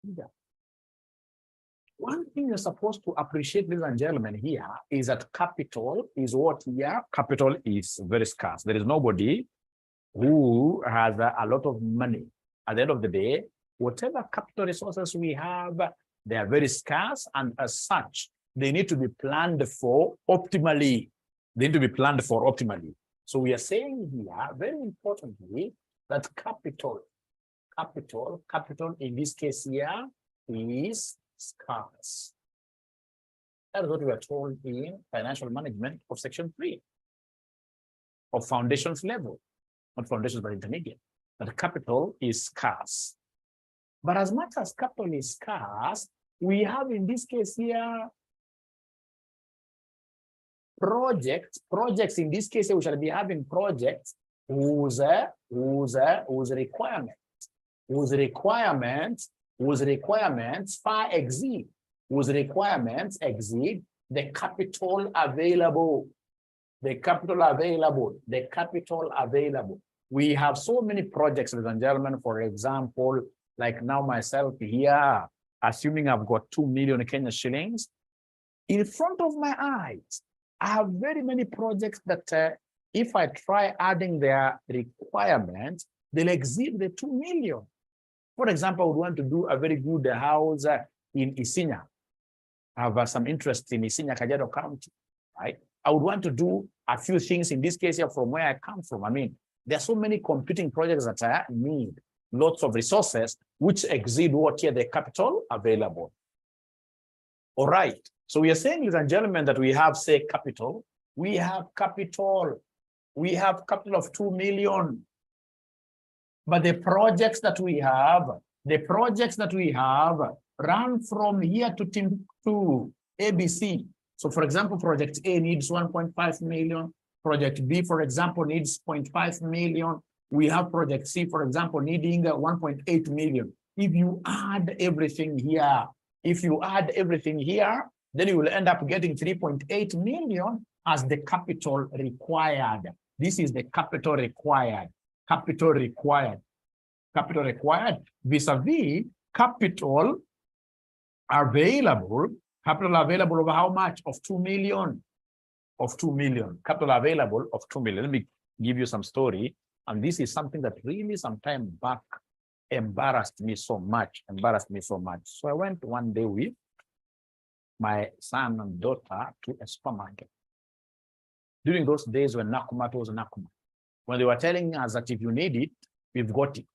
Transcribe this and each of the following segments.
figure. One thing you're supposed to appreciate, ladies and gentlemen, here is that capital is what here? Capital is very scarce. There is nobody who has a lot of money. At the end of the day, whatever capital resources we have, they are very scarce, and as such, they need to be planned for optimally. They need to be planned for optimally. So we are saying here, very importantly, that capital in this case here is scarce. That is what we are told in financial management of section 3 of foundations level, not foundations but intermediate, that capital is scarce. But as much as capital is scarce, we have in this case here projects in this case we shall be having projects whose requirements far exceed, the capital available. We have so many projects, ladies and gentlemen. For example, like now myself here, assuming I've got 2 million Kenya shillings, in front of my eyes, I have very many projects that if I try adding their requirements, they'll exceed the 2 million. For example, I would want to do a very good house in Isinya. I have some interest in Isinya, Kajiado County, right? I would want to do a few things in this case here from where I come from. I mean, there are so many competing projects that I need lots of resources which exceed what here the capital available. All right. So we are saying, ladies and gentlemen, that we have, say, capital. We have capital of 2 million. But the projects that we have run from here to ABC. So for example, project A needs 1.5 million. Project B, for example, needs 0.5 million. We have project C, for example, needing 1.8 million. If you add everything here, then you will end up getting 3.8 million as the capital required. This is the capital required. Capital required vis-a-vis capital available of how much? Of 2 million. Capital available of 2 million. Let me give you some story. And this is something that really some time back embarrassed me so much. So I went one day with my son and daughter to a supermarket. During those days when Nakumatt was Nakumatt, when they were telling us that if you need it, we've got it.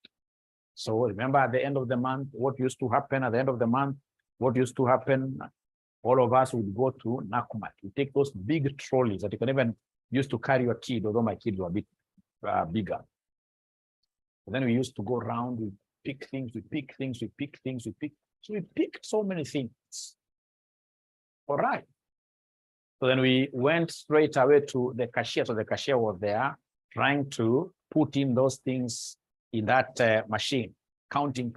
So remember at the end of the month, what used to happen at the end of the month, all of us would go to Nakumatt. We take those big trolleys that you can even use to carry your kid, although my kids were a bit bigger. And then we used to go around, we pick things. So we picked so many things. All right. So then we went straight away to the cashier. So the cashier was there trying to put in those things in that machine, counting.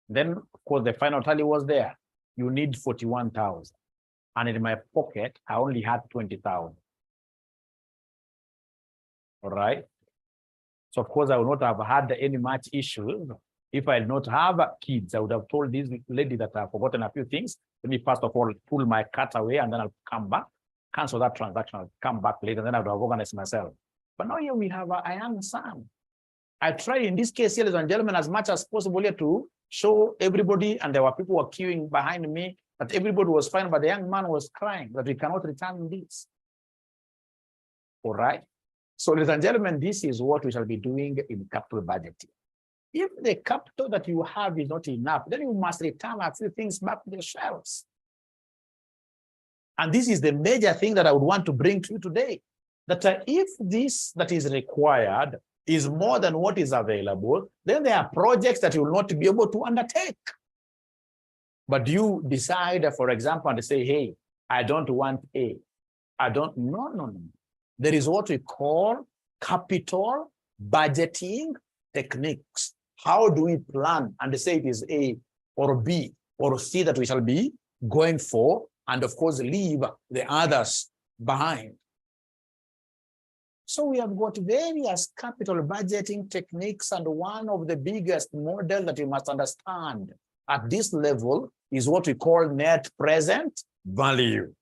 Then, of course, the final tally was there. You need 41,000. And in my pocket, I only had 20,000. All right. So, of course, I would not have had any much issues if I did not have kids. I would have told this lady that I've forgotten a few things. Let me first of all pull my cart away and then I'll come back, cancel that transaction, I'll come back later, and then I would have organized myself. But now here we have a young son. I tried in this case, ladies and gentlemen, as much as possible here to show everybody, and there were people who were queuing behind me, that everybody was fine, but the young man was crying that we cannot return this. All right. So, ladies and gentlemen, this is what we shall be doing in capital budgeting. If the capital that you have is not enough, then you must return a few things back to the shelves. And this is the major thing that I would want to bring to you today, that if this that is required is more than what is available, then there are projects that you will not be able to undertake. But you decide, for example, and say, hey, I don't want A. No. There is what we call capital budgeting techniques. How do we plan and say it is A or B or C that we shall be going for, and of course leave the others behind? So we have got various capital budgeting techniques, and one of the biggest model that you must understand at this level is what we call net present value.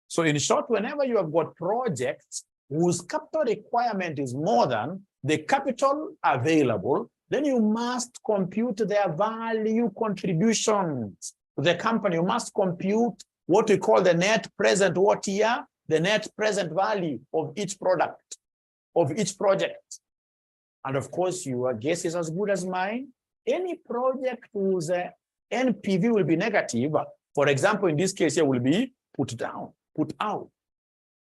So in short, whenever you have got projects whose capital requirement is more than the capital available, then you must compute their value contributions to the company. You must compute what we call the net present, what here? The net present value of each product, of each project. And of course, your guess is as good as mine. Any project whose NPV will be negative, for example, in this case here, will be put down, put out.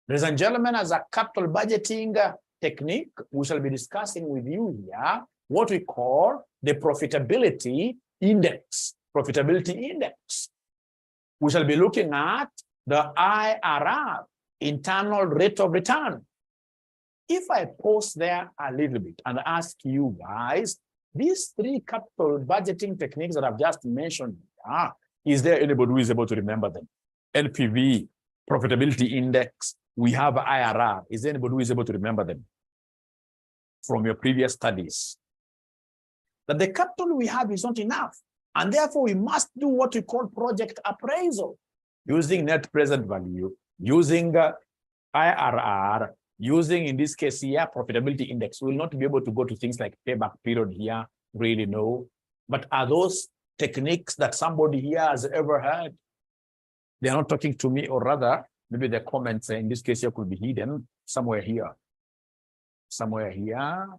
Ladies and gentlemen, as a capital budgeting technique, we shall be discussing with you here what we call the profitability index. Profitability index. We shall be looking at the IRR, internal rate of return. If I pause there a little bit and ask you guys, these three capital budgeting techniques that I've just mentioned, is there anybody who is able to remember them? NPV, profitability index, we have IRR. Is there anybody who is able to remember them from your previous studies? That the capital we have is not enough, and therefore we must do what we call project appraisal, using net present value, using IRR, using, in this case here, profitability index. We will not be able to go to things like payback period here, really no. But are those techniques that somebody here has ever heard? They are not talking to me, or rather, maybe the comments in this case here could be hidden somewhere here. Somewhere here.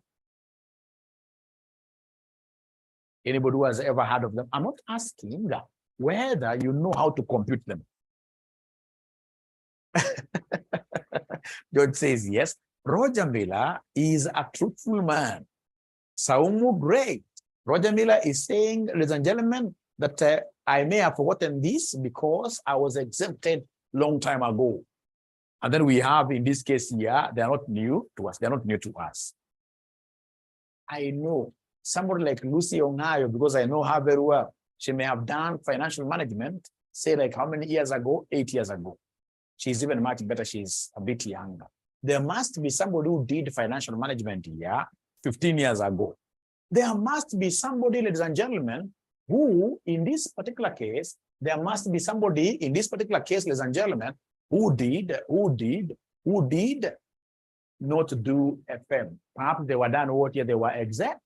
Anybody who has ever heard of them? I'm not asking whether you know how to compute them. George says yes. Roger Miller is a truthful man. Saumu, great. Roger Miller is saying, ladies and gentlemen, that I may have forgotten this because I was exempted long time ago. And then we have, in this case here, they are not new to us. They are not new to us. I know somebody like Lucy Ongayo, because I know her very well. She may have done financial management, say like how many years ago? 8 years ago. She's even much better. She's a bit younger. There must be somebody who did financial management here 15 years ago. There must be somebody, ladies and gentlemen, who in this particular case, there must be somebody in this particular case, ladies and gentlemen, who did not do FM. Perhaps they were done what year? They were exempted.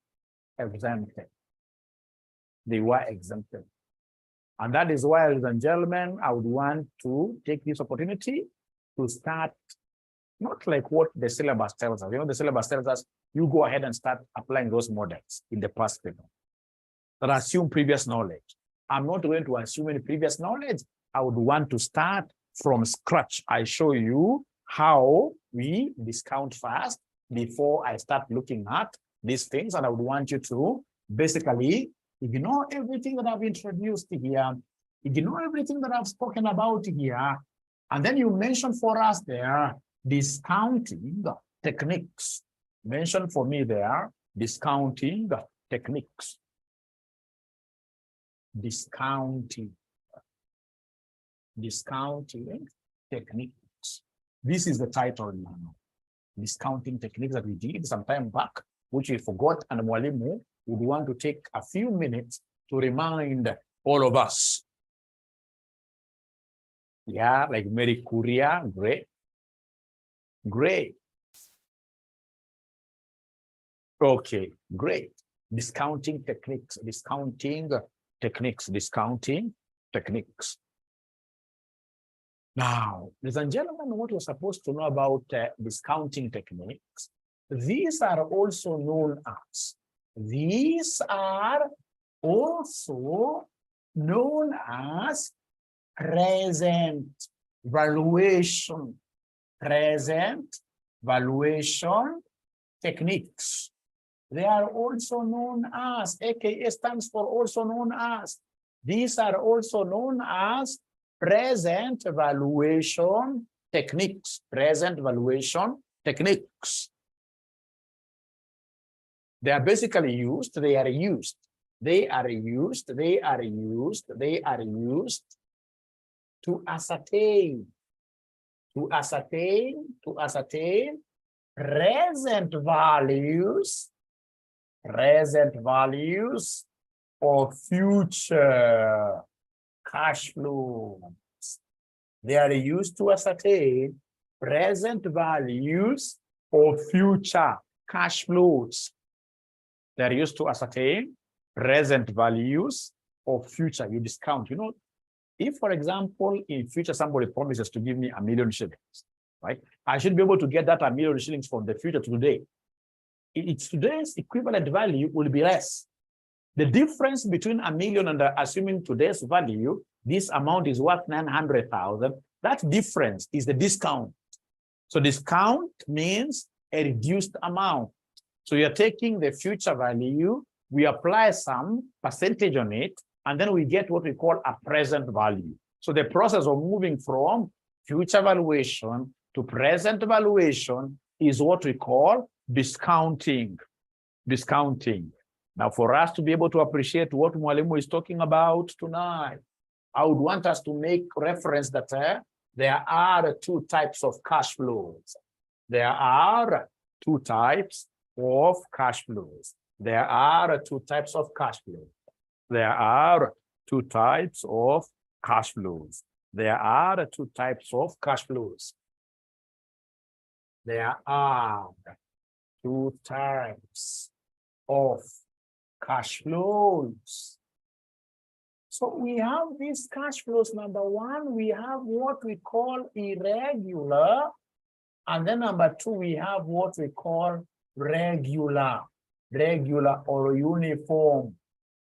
They were exempted. And that is why, ladies and gentlemen, I would want to take this opportunity to start, not like what the syllabus tells us. You know, the syllabus tells us, you go ahead and start applying those models in the past paper that assume previous knowledge. I'm not going to assume any previous knowledge. I would want to start from scratch. I show you how we discount fast before I start looking at these things. And I would want you to basically ignore everything that I've introduced here, ignore everything that I've spoken about here, and then you mention for us there discounting techniques. Mention for me there discounting techniques. Discounting techniques. This is the title now. Discounting techniques that we did some time back, which we forgot, and Mwalimu would want to take a few minutes to remind all of us. Yeah, like Mary Curia, great. Great. Okay, great. Discounting techniques, discounting techniques. Now, ladies and gentlemen, what you're supposed to know about discounting techniques, these are also known as present valuation techniques. They are also known as, AKA stands for also known as. These are also known as present valuation techniques. Present valuation techniques. They are basically used, they are used to ascertain present values of future cash flows. They are used to ascertain present values of future cash flows. They are used to ascertain present values of future. You discount, if, for example, in future somebody promises to give me $1 million shillings, right? I should be able to get that $1 million shillings from the future to today. Its today's equivalent value will be less. The difference between $1 million and assuming today's value, this amount is worth 900,000. That difference is the discount. So discount means a reduced amount. So you're taking the future value, we apply some percentage on it, and then we get what we call a present value. So the process of moving from future valuation to present valuation is what we call discounting. Now, for us to be able to appreciate what Mwalimu is talking about tonight, I would want us to make reference that there are two types of cash flows. There are two types of cash flows. There are two types of cash flows. There are two types of cash flows. There are two types of cash flows. There are two types of cash flows. So we have these cash flows. Number one, we have what we call irregular. And then number two, we have what we call regular or uniform,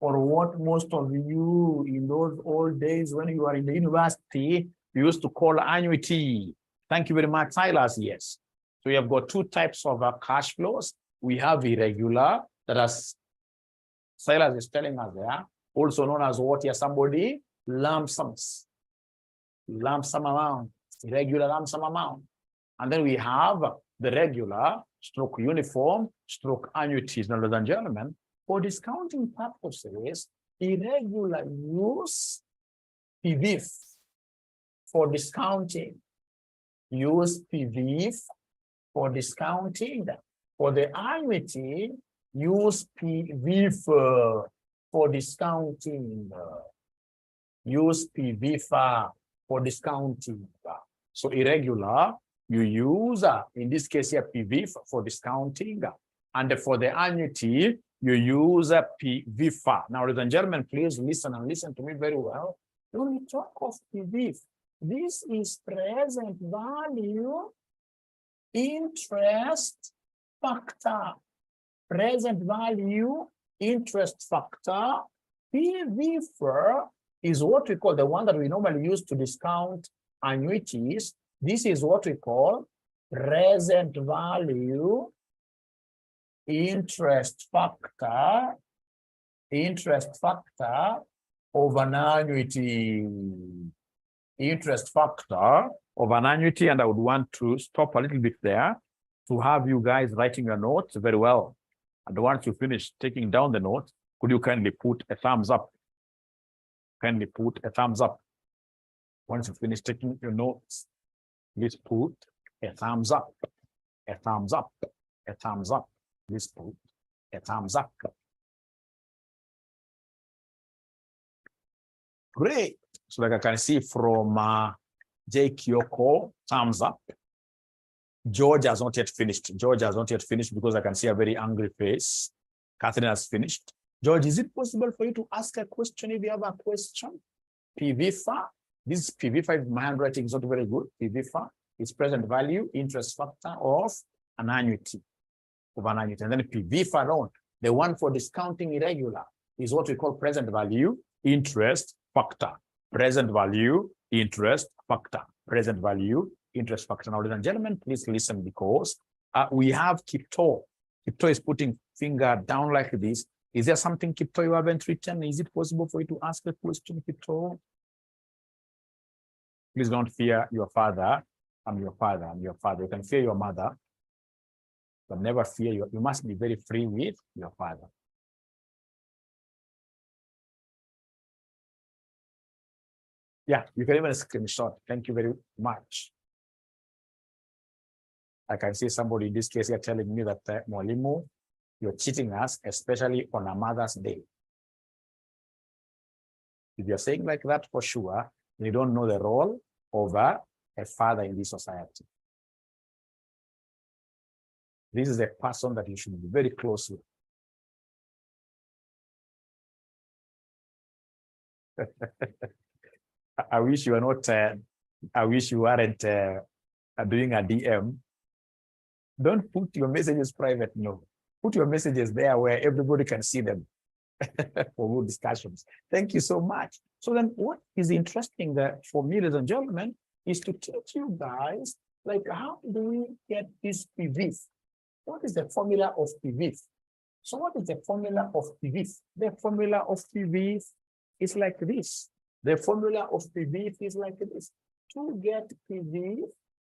or what most of you in those old days when you are in the university, you used to call annuity. Thank you very much, Silas. Yes. So we have got two types of cash flows. We have irregular, that as Silas is telling us there, also known as what here somebody lump sum amount, irregular lump sum amount. And then we have the regular stroke uniform stroke annuities. Now, ladies and gentlemen, for discounting purposes, irregular use PVIF for discounting. Use PVIF for discounting. For the annuity, use PVIF for discounting. Use PVIF for discounting. So irregular, you use, in this case here, PVIF for discounting. And for the annuity, you use PVIF. Now, ladies and gentlemen, please listen and listen to me very well. When we talk of PVIF, this is present value interest factor. Present value interest factor. PVIF is what we call the one that we normally use to discount annuities. This is what we call present value interest factor of an annuity. Interest factor of an annuity. And I would want to stop a little bit there to have you guys writing your notes very well. And once you finish taking down the notes, could you kindly put a thumbs up? Kindly put a thumbs up. Once you finish taking your notes, please put a thumbs up, a thumbs up, a thumbs up. Please put a thumbs up. Great. So like I can see from 𝐄𝐄𝐄𝐒, thumbs up. George has not yet finished. George has not yet finished because I can see a very angry face. Catherine has finished. George, is it possible for you to ask a question if you have a question? PVIF. This PVIF, my handwriting is not very good. PVIF is present value interest factor of an annuity. And then PVIF alone, the one for discounting irregular, is what we call present value interest factor. Present value interest factor. Present value interest factor. Now, ladies and gentlemen, please listen, because we have 𝐄𝐄𝐒. 𝐄𝐄𝐿 is putting finger down like this. Is there something, 𝐄𝐄𝐿, you haven't written? Is it possible for you to ask a question, 𝐄𝐄𝐿? Please don't fear your father. I'm your father. I'm your father. You can fear your mother, but never fear you. You must be very free with your father. Yeah, you can even screenshot. Thank you very much. I can see somebody in this case here telling me that, Mwalimu, you're cheating us, especially on a Mother's Day. If you're saying like that, for sure, you don't know the role of a father in this society. This is a person that you should be very close with. I wish you were not, I wish you weren't doing a DM. Don't put your messages private, no. Put your messages there where everybody can see them for good discussions. Thank you so much. So then what is interesting that for me, ladies and gentlemen, is to teach you guys, like, how do we get this PV? What is the formula of PV? So what is the formula of PV? The formula of PV is like this. The formula of PV is like this. To get PV,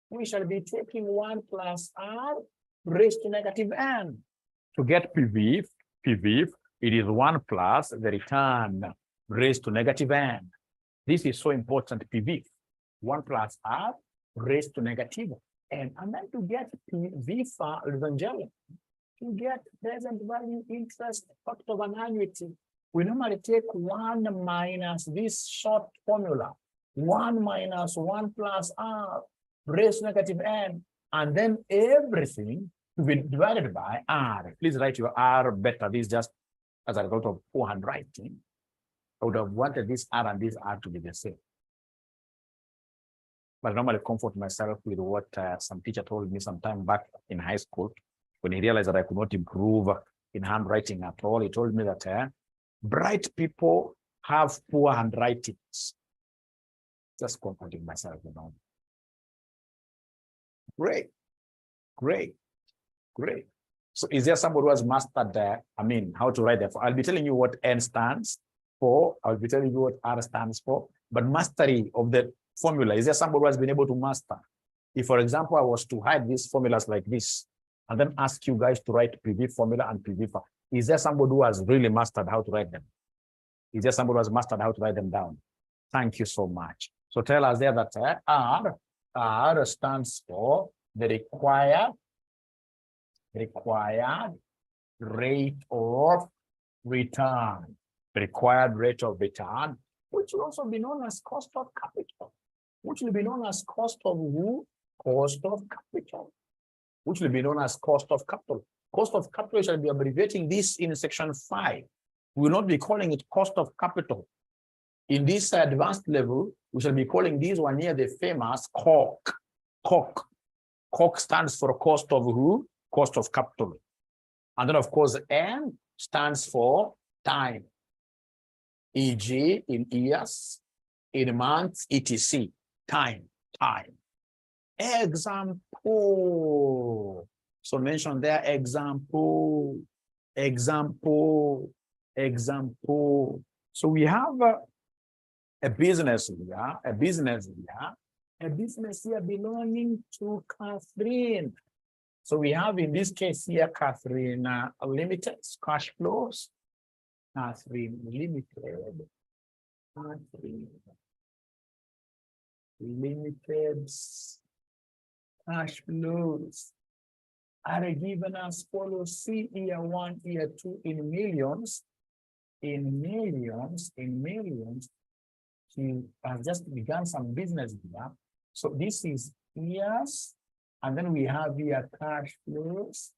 we shall be taking 1 plus R raised to negative n. To get PV, it is 1 plus the return raised to negative n. This is so important, PV. 1 plus R raised to negative n. And then to get PV, ladies and gentlemen, to get present value interest factor of an annuity, we normally take 1 minus this short formula, 1 minus 1 plus R raised to negative n, and then everything to be divided by R. Please write your R better. This is just as a result of poor handwriting. I would have wanted this R and this R to be the same. But I normally comfort myself with what some teacher told me some time back in high school. When he realized that I could not improve in handwriting at all, he told me that bright people have poor handwritings. Just comforting myself, you know. Great, great, great. So is there somebody who has mastered how to write that? I'll be telling you what N stands for. I'll be telling you what R stands for. But mastery of the formula, is there somebody who has been able to master? If, for example, I was to hide these formulas like this, and then ask you guys to write PV formula and PV formula, is there somebody who has really mastered how to write them? Is there somebody who has mastered how to write them down? Thank you so much. So tell us there that R stands for the required rate of return. Required rate of return, which will also be known as cost of capital. Which will be known as cost of who? Cost of capital. Which will be known as cost of capital. Cost of capital shall be abbreviating this in section 5. We will not be calling it cost of capital. In this advanced level, we shall be calling this one here the famous COC. COC. COC stands for cost of who? Cost of capital. And then, of course, N stands for time. E.g., in years, in months, etc. Time. Example. So mention there example. So we have a business here belonging to Catherine. So we have in this case here Catherine Limited cash flows. Catherine Limited. Cash flows are given as follows. See year 1, year 2 in millions. She has just begun some business here. So this is years, and then we have here cash flows.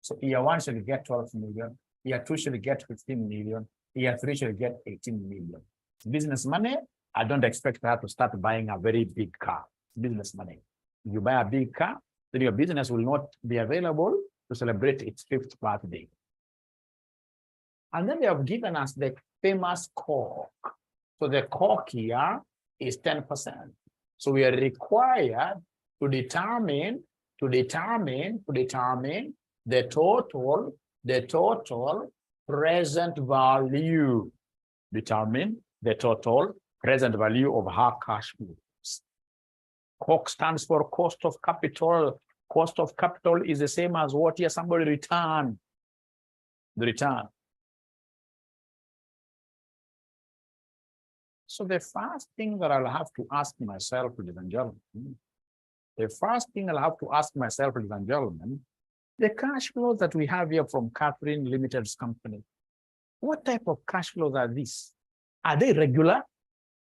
So year 1 should get 12 million, year 2 should get 15 million, year 3 should get 18 million. Business money, I don't expect her to start buying a very big car. Business money. If you buy a big car, then your business will not be available to celebrate its 5th birthday. And then they have given us the famous COC. So the COC here is 10%. So we are required to determine the total present value. Determine the total present value of her cash flows. COC stands for cost of capital. Cost of capital is the same as what here somebody return. The return. So the first thing that I'll have to ask myself, ladies and gentlemen, the first thing I'll have to ask myself, ladies and gentlemen, the cash flows that we have here from Catherine Limited's company, what type of cash flows are these? Are they regular?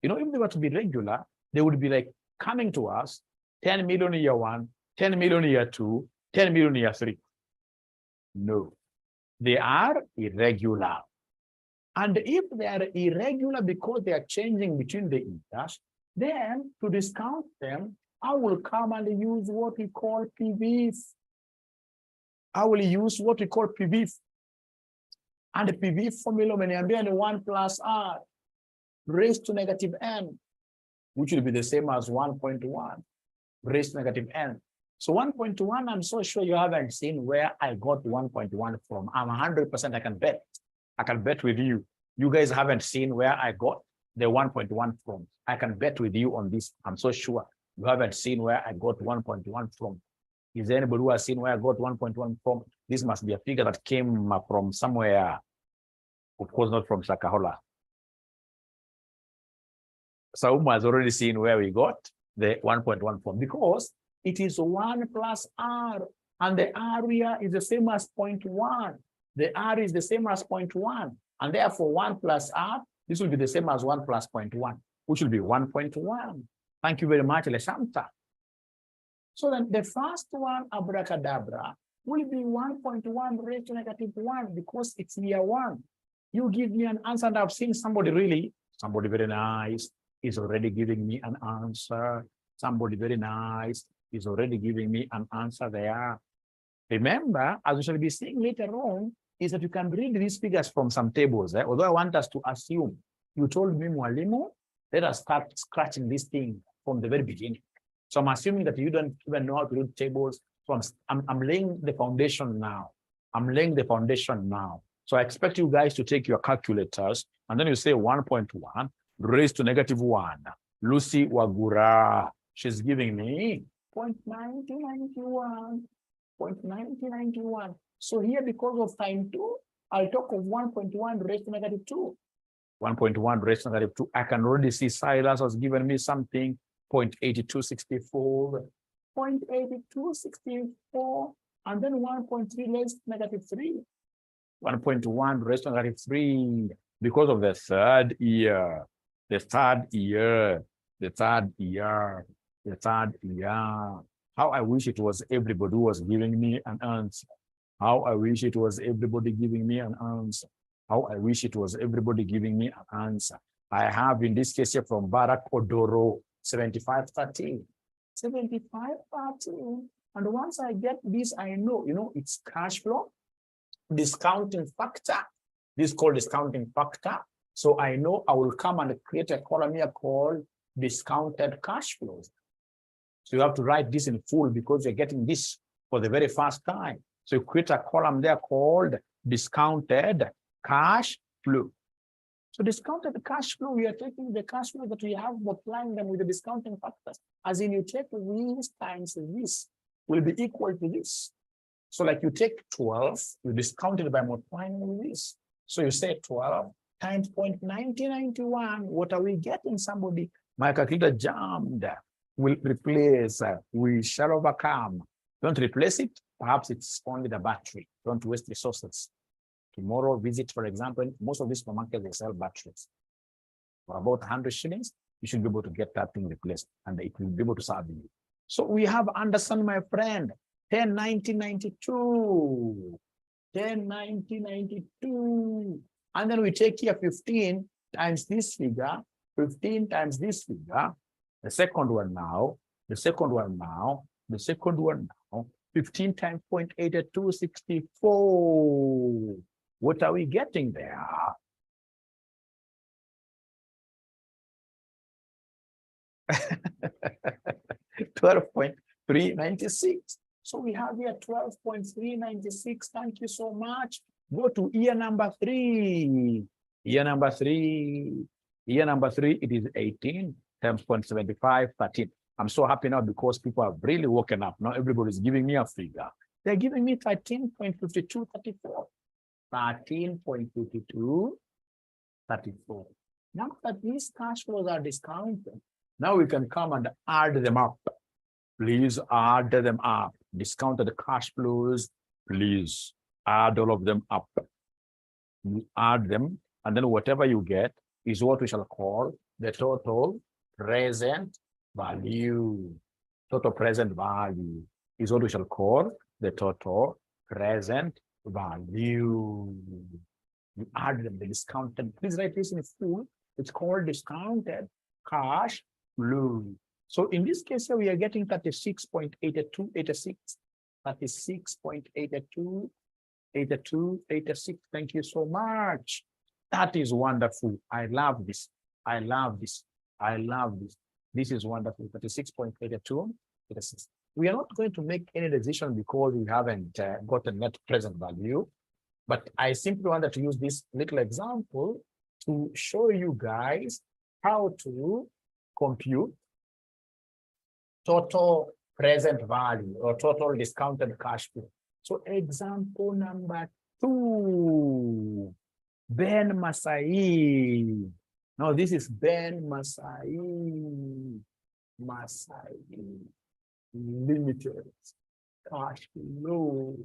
You know, if they were to be regular, they would be like coming to us, 10 million year one, 10 million year two, 10 million year three. No, they are irregular. And if they are irregular because they are changing between the years, then to discount them, I will come and use what we call PVs. I will use what we call PVs. And the PV formula, when I'm doing 1 plus R raised to negative n, which will be the same as 1.1 raised to negative n. So 1.1, I'm so sure you haven't seen where I got 1.1 from. I'm 100% I can bet. I can bet with you. You guys haven't seen where I got the 1.1 from. I can bet with you on this. I'm so sure you haven't seen where I got 1.1 from. Is there anybody who has seen where I got 1.1 from? This must be a figure that came from somewhere. Of course, not from Shakahola. Sauma has already seen where we got the 1.1 from, because it is 1 plus R, and the R here is the same as 0.1. The R is the same as 0.1, and therefore 1 plus R, this will be the same as 1 plus 0.1, which will be 1.1. Thank you very much, Leshanta. So then the first one, abracadabra, will be 1.1 raised to negative 1, because it's year 1. You give me an answer, and I've seen somebody very nice is already giving me an answer. Somebody very nice is already giving me an answer there. Remember, as we shall be seeing later on, is that you can read these figures from some tables. Although I want us to assume, you told me, Mwalimu, let us start scratching this thing from the very beginning. So I'm assuming that you don't even know how to read tables. So I'm laying the foundation now. I'm laying the foundation now. So I expect you guys to take your calculators, and then you say 1.1 raised to negative 1. Lucy Wagura, she's giving me 0.9091. 0.9091. So here, because of time 2, I'll talk of 1.1 raised to negative 2. 1.1 raised to negative 2. I can already see Silas has given me something, 0.8264. 0.8264. And then 1.3 raised to negative 3. 1.1 raised to negative 3. Because of the third year. The third year. How I wish it was everybody who was giving me an answer. How I wish it was everybody giving me an answer. How I wish it was everybody giving me an answer. I have in this case here from Barack Odoro, 7513. 7513. And once I get this, I know, it's cash flow, discounting factor. This is called discounting factor. So I know I will come and create a column here called discounted cash flows. So you have to write this in full because you're getting this for the very first time. So you create a column there called discounted cash flow. So discounted cash flow, we are taking the cash flow that we have, multiplying them with the discounting factors. As in, you take this times this will be equal to this. So like you take 12, you discount it by multiplying with this. So you say 12 times 0.9091. What are we getting? Somebody, my calculator jammed. Will replace, we shall overcome. Don't replace it. Perhaps it's only the battery. Don't waste resources. Tomorrow, visit, for example, most of these supermarkets, they sell batteries. For about 100 shillings, you should be able to get that thing replaced, and it will be able to serve you. So we have Anderson, my friend, 109092. 109092. And then we take here 15 times this figure, 15 times this figure. The second one now, 15 times 0.8264. What are we getting there? $12.396. So we have here 12.396. Thank you so much. Go to year number 3. Year number 3. Year number 3, it is 18 times 0.75, 13. I'm so happy now because people have really woken up. Now everybody's giving me a figure. They're giving me 13.5234. 13.5234. Now that these cash flows are discounted, now we can come and add them up. Please add them up. Discounted cash flows, please add all of them up. You add them, and then whatever you get is what we shall call the total present value. Total present value is what we shall call the total present value. You add them, the discounted. Please write this in full. It's called discounted cash flow. So in this case, we are getting 36.8286, 36.82, 82, 86. Thank you so much. That is wonderful. I love this. I love this. I love this. This is wonderful. 36.82, 86. We are not going to make any decision because we haven't got a net present value, but I simply wanted to use this little example to show you guys how to compute total present value or total discounted cash flow. So example number 2, Ben Masai. No, this is Ben Masai. Masai Limited cash flow.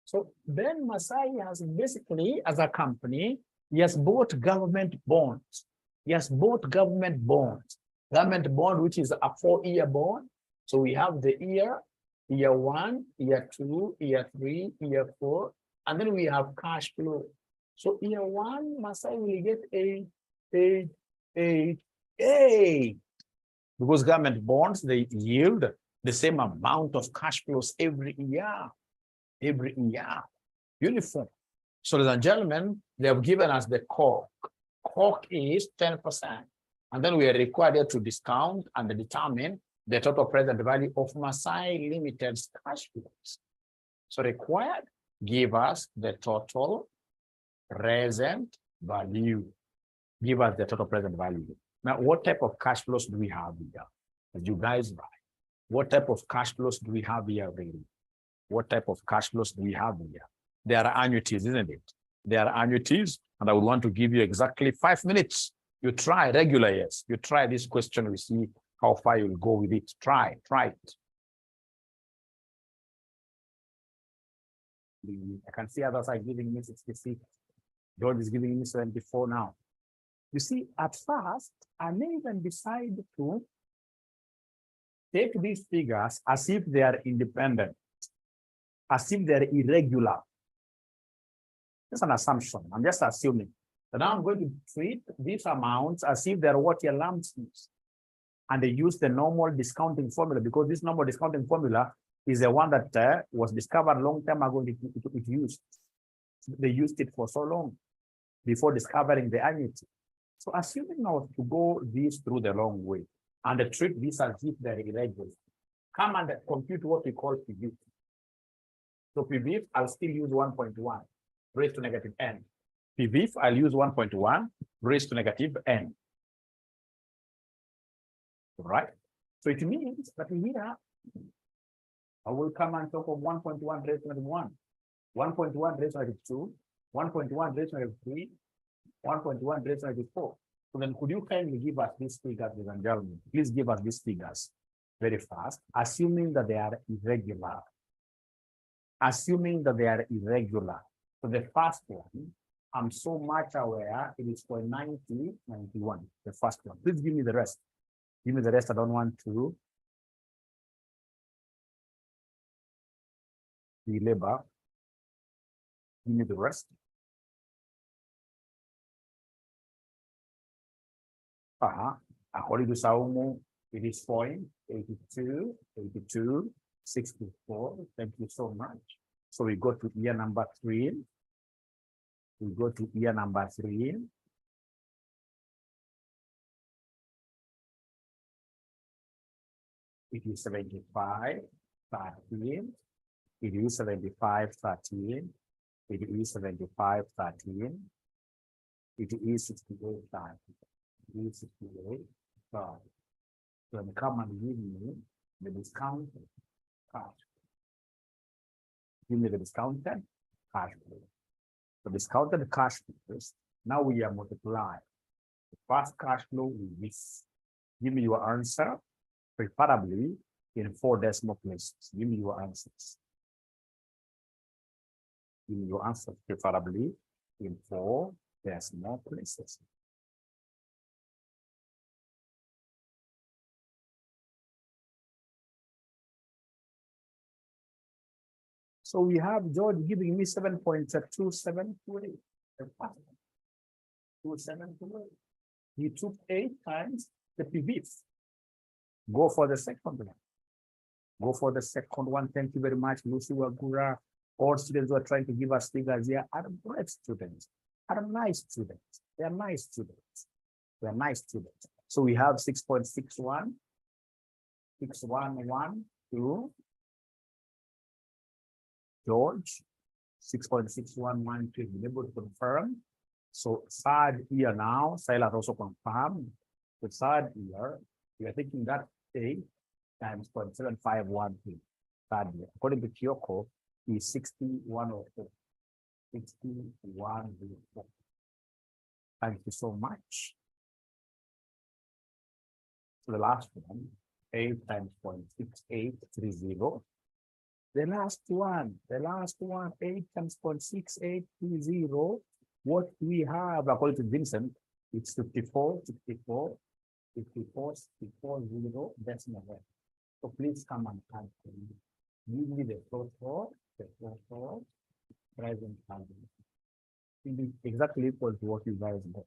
So Ben Masai has basically, as a company, he has bought government bonds. He has bought government bonds. Government bond, which is a 4-year bond. So we have the year 1, year 2, year 3, year 4, and then we have cash flow. So year 1, Masai will get 8. Because government bonds, they yield the same amount of cash flows every year. Uniform. So, ladies and gentlemen, they have given us the cork. Cork is 10%. And then we are required to discount and determine the total present value of Masai Limited's cash flows. So required, give us the total present value. Give us the total present value. Now, what type of cash flows do we have here? As you guys write, what type of cash flows do we have here really? What type of cash flows do we have here? They are annuities, isn't it? They are annuities, and I would want to give you exactly 5 minutes. You try regular, yes. You try this question, we see how far you'll go with it. Try it. I can see others are giving me 66. George is giving me 74 now. You see, at first, I may even decide to take these figures as if they are independent, as if they're irregular. That's an assumption. I'm just assuming. So now I'm going to treat these amounts as if they're what your lumps use. And they use the normal discounting formula, because this normal discounting formula is the one that was discovered a long time ago. They used it for so long before discovering the annuity. So assuming now to go this through the long way and treat this as if they're irregular, come and compute what we call PV. So PV, I'll still use 1.1 raised to negative n. PV, I'll use 1.1 raised to negative n. Right? So it means that here, I will come and talk of 1.1 raised to negative 1, 1.1 raised to negative 2, 1.1 raised to negative 3, 1.1 raised to negative 4. So then could you kindly give us these figures, ladies and gentlemen? Please give us these figures very fast, assuming that they are irregular. Assuming that they are irregular. So the first one, I'm so much aware it is for 90, 91, the first one. Please give me the rest. Give me the rest. I don't want to belabor. Give me the rest. According to Saumu, it is 82, 82, 64. Thank you so much. So we go to year number 3. We go to year number 3. It is 75, 13. It is 75, 13. It is 75, 13. It is 68, 13. It is 68, 13. So come and give me the discounted cash. Give me the discounted cash flow. The discounted cash flow. Now we are multiplying the first cash flow with this. Give me your answer. Preferably, in 4 decimal places. Give me your answers. Give me your answers, preferably in 4 decimal places. So we have George giving me 7.273. 273. He took 8 times the PV. Go for the second one. Go for the second one. Thank you very much, Lucy Wagura. All students who are trying to give us figures here are great students, are nice students. They are nice students. They are nice students. So we have 6.61, 6112, George, 6.6112, been able to confirm. So third year now, Silas also confirmed. The third year, we are thinking that 8 times 0.7512. Third year, according to 𝐄𝐄𝐒, is 6104. 6104. Thank you so much. So the last one, 8 times 0.6830. The last one, 8 times 0.6830. What we have, according to Vincent, it's 54, 64, 54, 64, 0, decimal. So please come and calculate. Give me the total, present value. It is exactly equal to what you guys got.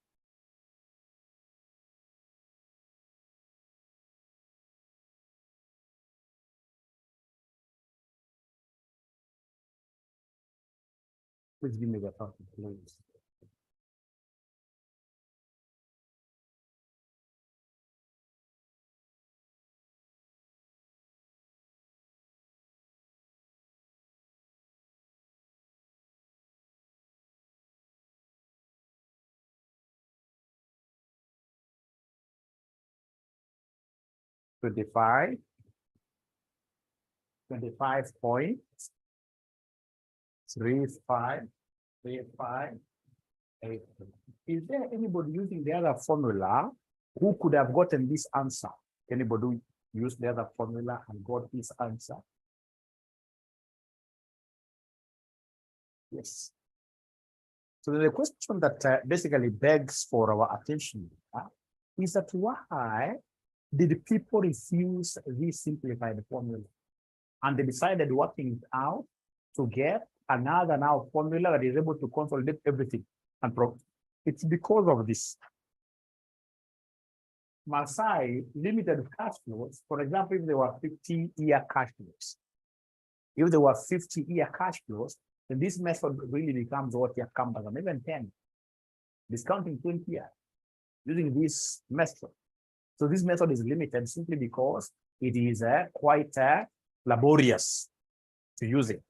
Please give me the total, please. Twenty-five point 3535. Is there anybody using the other formula who could have gotten this answer? Anybody use the other formula and got this answer? Yes. So the question that basically begs for our attention is that why did people refuse this simplified formula? And they decided working it out to get another now formula that is able to consolidate everything. And it's because of this. Maasai limited cash flows. For example, if there were 50-year cash flows, then this method really becomes what you come by, even 10. Discounting 20 years using this method. So this method is limited simply because it is quite laborious to use it,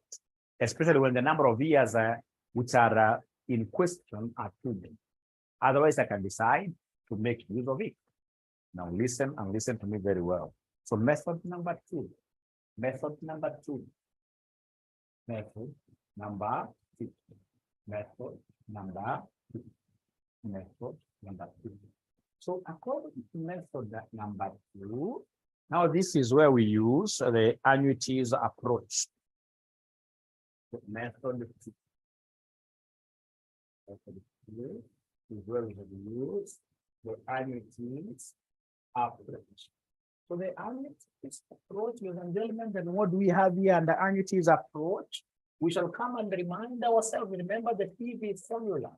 especially when the number of years which are in question are too many. Otherwise, I can decide to make use of it. Now listen and listen to me very well. So method number 2. Method number 2. Method number 2. Method number 2. Method number 2. So according to method number 2, now this is where we use the annuities approach. The method 2. Method 2 is where we use the annuities approach. So the annuities approach, ladies and gentlemen, then what do we have here under annuities approach? We shall come and remind ourselves, remember the PV formula.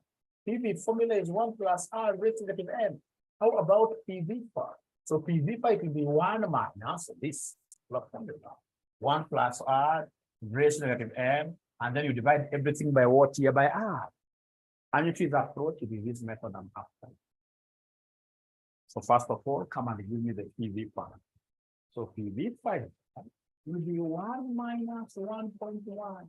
PV formula is 1 plus R raised to negative M. How about PV part? So PV part will be 1 minus this formula. 1 plus R raised to negative M, and then you divide everything by what here? By R. Annuities approach will be this method I'm after. So first of all, come and give me the PV part. So PV part will be 1 minus 1.1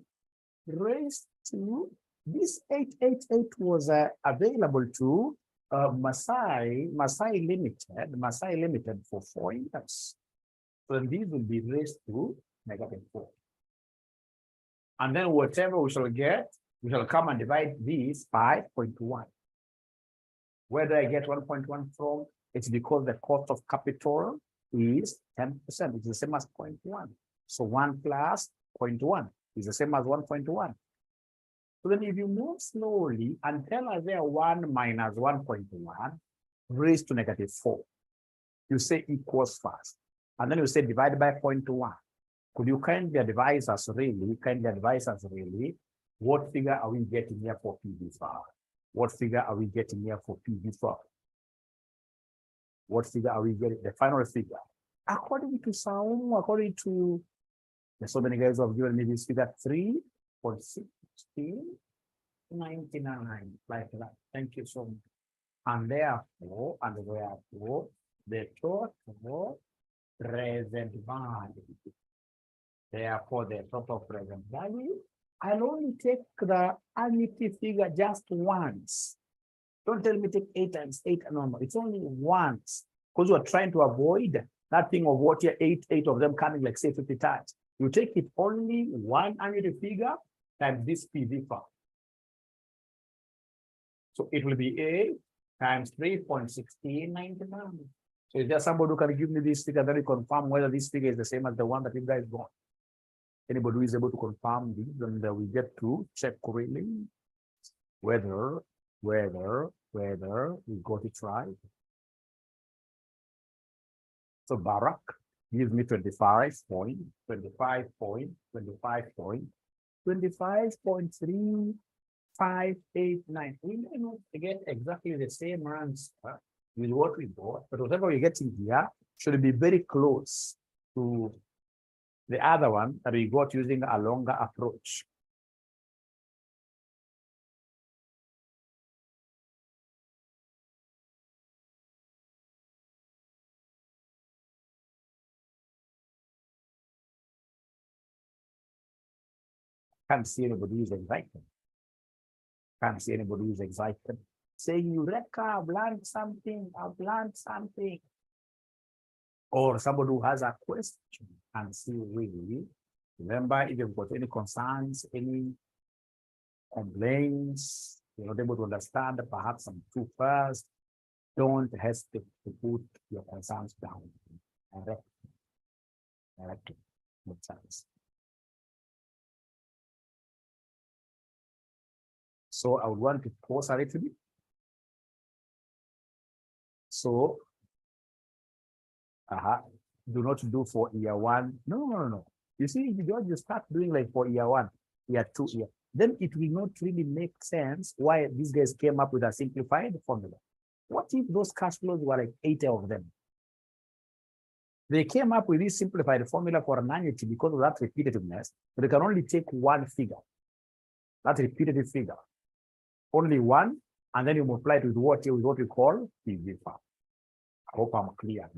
raised to this 888 was available to Maasai Limited for 4 years. So these will be raised to -4. And then whatever we shall get, we shall come and divide these by 0.1. Where do I get 1.1 from? It's because the cost of capital is 10%. It's the same as 0.1. So 1 plus 0.1 is the same as 1.1. So then if you move slowly and tell us there 1 minus 1.1 raised to -4, you say equals first. And then you say divide by 0.1. Could you kindly advise us really, what figure are we getting here for PV5? What figure are we getting here for PV4? What figure are we getting? The final figure. According to some, according to so many guys who have given me this figure, 3.1699, like that. Thank you so much. And therefore, the total present value. Therefore, the total present value, I'll only take the annuity figure just once. Don't tell me take 8 times 8. No, it's only once. Because we're trying to avoid that thing of what here, 8 of them coming like say 50 times. You take it only one annuity figure times this PV fund. So it will be 8 times 3.1699. So is there somebody who can give me this figure that we confirm whether this figure is the same as the one that you guys got? Anybody who is able to confirm this, and we get to check really whether we got it right. So Barak gives me 25.3589. We may not get exactly the same answer with what we got, but whatever we get in here should be very close to the other one that we got using a longer approach. Can't see anybody who's excited. Can't see anybody who's excited. Saying, Eureka, I've learned something, Or somebody who has a question and see really. Remember, if you've got any concerns, any complaints, you're not able to understand, perhaps some too fast, don't hesitate to put your concerns down. Direct. Makes sense. So I would want to pause a little bit. So, do not do for year 1. No. You see, if you start doing like for year 1, year 2, then it will not really make sense why these guys came up with a simplified formula. What if those cash flows were like 80 of them? They came up with this simplified formula for an annuity because of that repetitiveness, but they can only take one figure, that repetitive figure, only one, and then you multiply it with what we call PV farm. I hope I'm clear.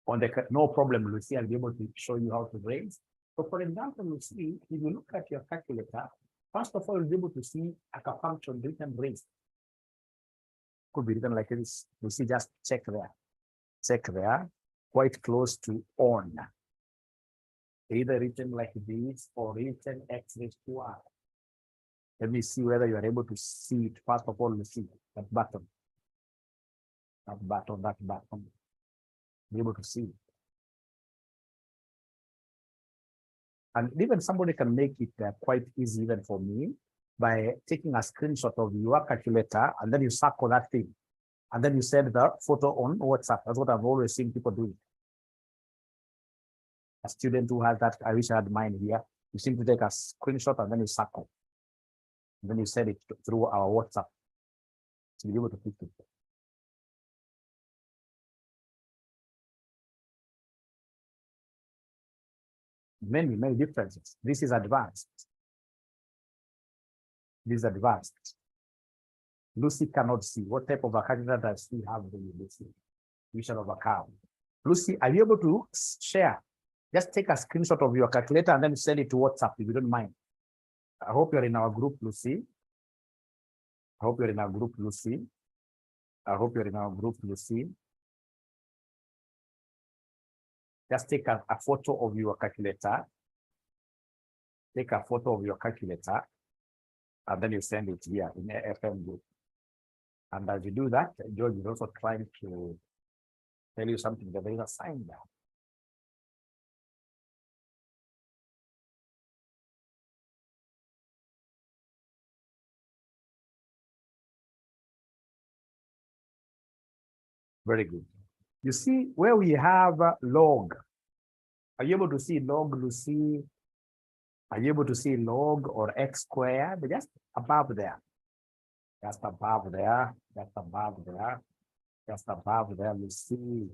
On the no problem, Lucy, I'll be able to show you how to raise. So for example, you see, if you look at your calculator, first of all, you'll be able to see a function written raised. Could be written like this. You see, just check there, quite close to on. Either written like this or written x raised to r. Let me see whether you are able to see it. First of all, you see that button. Be able to see it. And even somebody can make it quite easy even for me by taking a screenshot of your calculator and then you circle that thing. And then you send the photo on WhatsApp. That's what I've always seen people do. A student who has that, I wish I had mine here. You simply take a screenshot and then you circle. And then you send it through our WhatsApp to be able to pick it. Many differences. This is advanced. This is advanced. Lucy cannot see. What type of a calculator does she have? Lucy? Vision of account. Lucy, are you able to share? Just take a screenshot of your calculator and then send it to WhatsApp if you don't mind. I hope you're in our group, Lucy. I hope you're in our group, Lucy. Just take a photo of your calculator. Take a photo of your calculator, and then you send it here in AFM group. And as you do that, George is also trying to tell you something that there is a sign there. Very good. You see where we have log. Are you able to see log, Lucy? Are you able to see log or x squared? Just above there. Just above there. Just above there. Just above there, Lucy.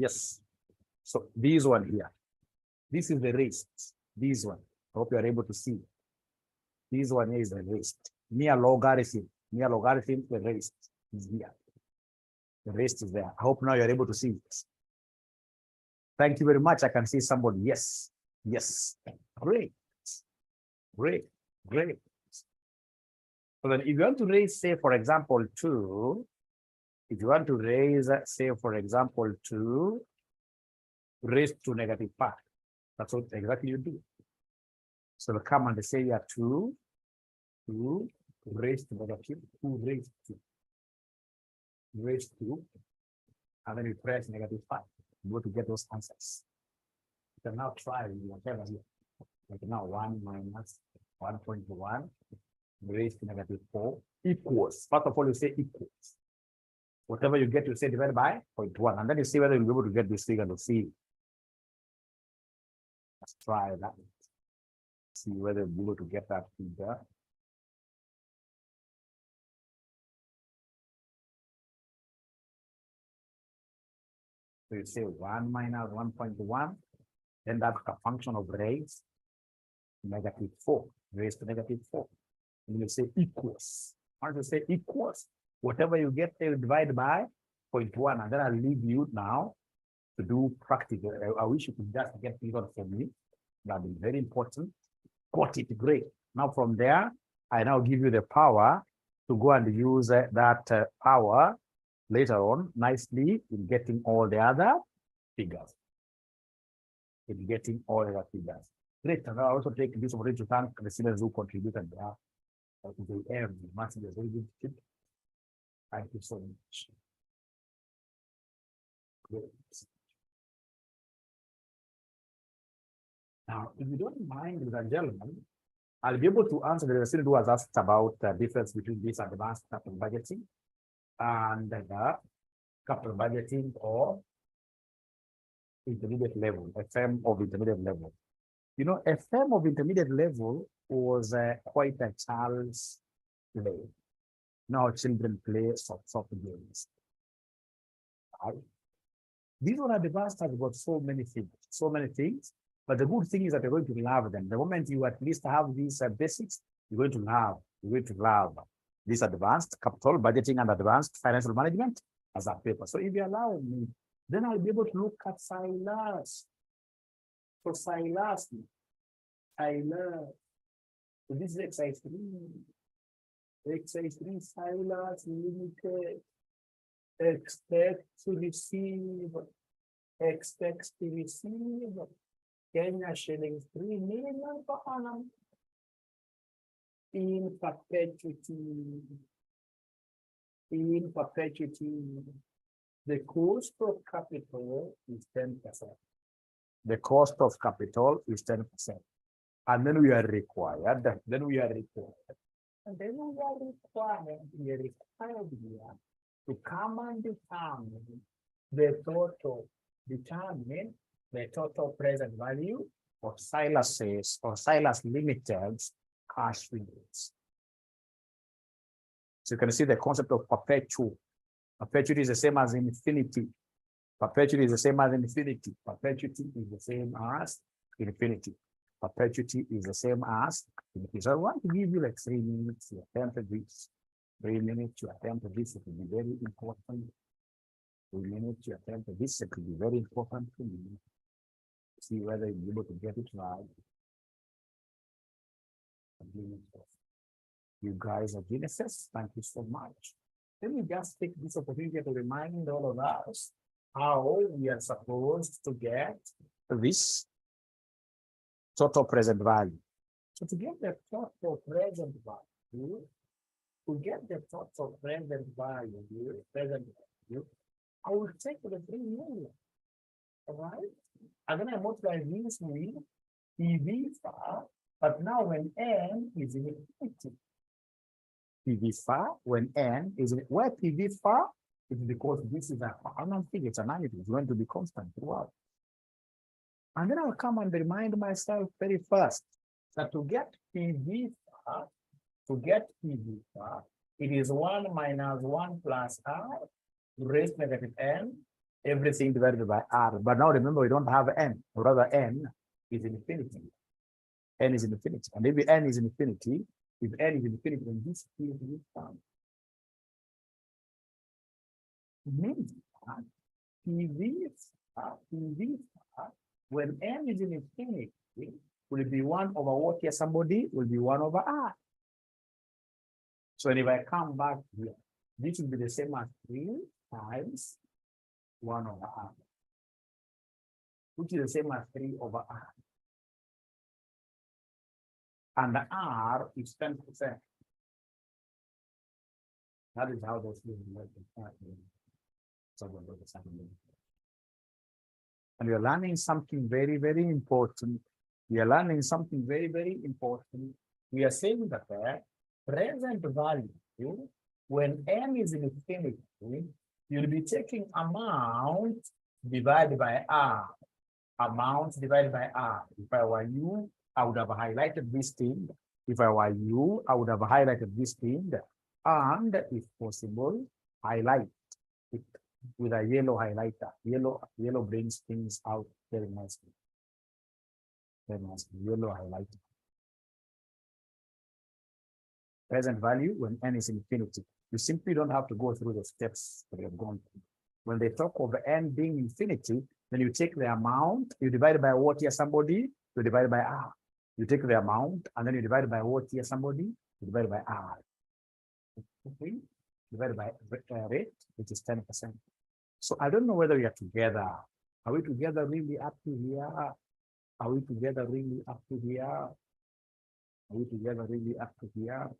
Yes. So this one here. This is the rest. This one. I hope you are able to see. This one is the rest. Near logarithm. Near logarithm, the rest is here. The rest is there. I hope now you're able to see it. Thank you very much. I can see somebody. Yes. Yes. Great. Great. Great. So then if you want to raise, say, for example, 2, if you want to raise, say, for example, 2 raised to negative 5, that's what exactly you do. So they come and they say, yeah, 2 raised to negative, 2 raised to, and then you press negative 5. You go to get those answers. You can now try whatever here. Like now 1 minus 1.1 raised to negative 4 equals. First of all, you say equals. Whatever you get, you say divided by 0.1. And then you see whether you'll be able to get this figure to see. Let's try that. See whether you'll be able to get that figure. So you say 1 minus 1.1, then that's a function of raised negative 4, raised to negative 4. And you say equals. Once you say equals, whatever you get, they will divide by 0.1. And then I'll leave you now to do practical. I wish you could just get figured for me. That'd be very important. Got it, great. Now from there, I now give you the power to go and use that power later on nicely in getting all the other figures. In getting all the other figures. Great. And I'll also take this opportunity to thank the students who contributed there. The massive, very good tip. Thank you so much. Great. Now, if you don't mind, ladies and gentlemen, I'll be able to answer the student who has asked about the difference between this advanced capital budgeting and the capital budgeting or intermediate level, FM of intermediate level. You know, FM of intermediate level was quite a child's play. Now children play soft games. Right? These one advanced have got so many things. But the good thing is that you're going to love them. The moment you at least have these basics, you're going to love this advanced capital budgeting and advanced financial management as a paper. So if you allow me, then I'll be able to look at Silas. So Silas. So this is exercise 3. Exercise 3, Silas limited. Expect to receive Kenya shillings 3 million per annum in perpetuity. In perpetuity, the cost of capital is 10%. The cost of capital is 10%. And then we are required, here to come and determine the total present value of Silas's or Silas Limited's cash reserves. So you can see the concept of perpetual. Perpetuity is the same as infinity. Perpetuity is the same as infinity. Perpetuity is the same as infinity. Perpetuity is the same as infinity. So I want to give you like 3 minutes to attempt this. 3 minutes to attempt this. It will be very important. 2 minutes to attempt this. It could be very important to me. See whether you're able to get it right. You guys are geniuses. Thank you so much. Let me just take this opportunity to remind all of us how we are supposed to get this total present value. So to get the total present value, I will take the 3 million. All right? And then I multiply this with PV far, but now when n is infinity. PV far when n is where PV far is because this is a common thing, it's an annuity, it's going to be constant throughout. And then I'll come and remind myself very first that to get PV far, it is 1 minus 1 plus r raised to negative n, everything divided by r. But now remember, we don't have n, or rather n is infinity. N is infinity. And if n is infinity, then this PV far means that PV far, when n is infinity, will be 1 over what here? Somebody will be 1 over r. So if I come back here, this will be the same as 3 times 1 over r, which is the same as 3 over r. And the r is 10%. That is how those things work. And you're learning something very, very important. We are learning something very, very important. We are saying that the present value, when n is infinity, you'll be taking amount divided by r. Amount divided by r. If I were you, I would have highlighted this thing. If I were you, I would have highlighted this thing. And if possible, highlight it with a yellow highlighter. Yellow brings things out very nicely. Very nicely. Yellow highlighter. Present value when n is infinity. You simply don't have to go through the steps that we have gone through. When they talk of n being infinity, then you take the amount, you divide it by what here somebody, you divide it by r. You take the amount and then you divide it by what here somebody, you divide it by r. Okay. Divided by rate, which is 10%. So I don't know whether we are together. Are we together really up to here? Are we together really up to here? Are we together really up to here?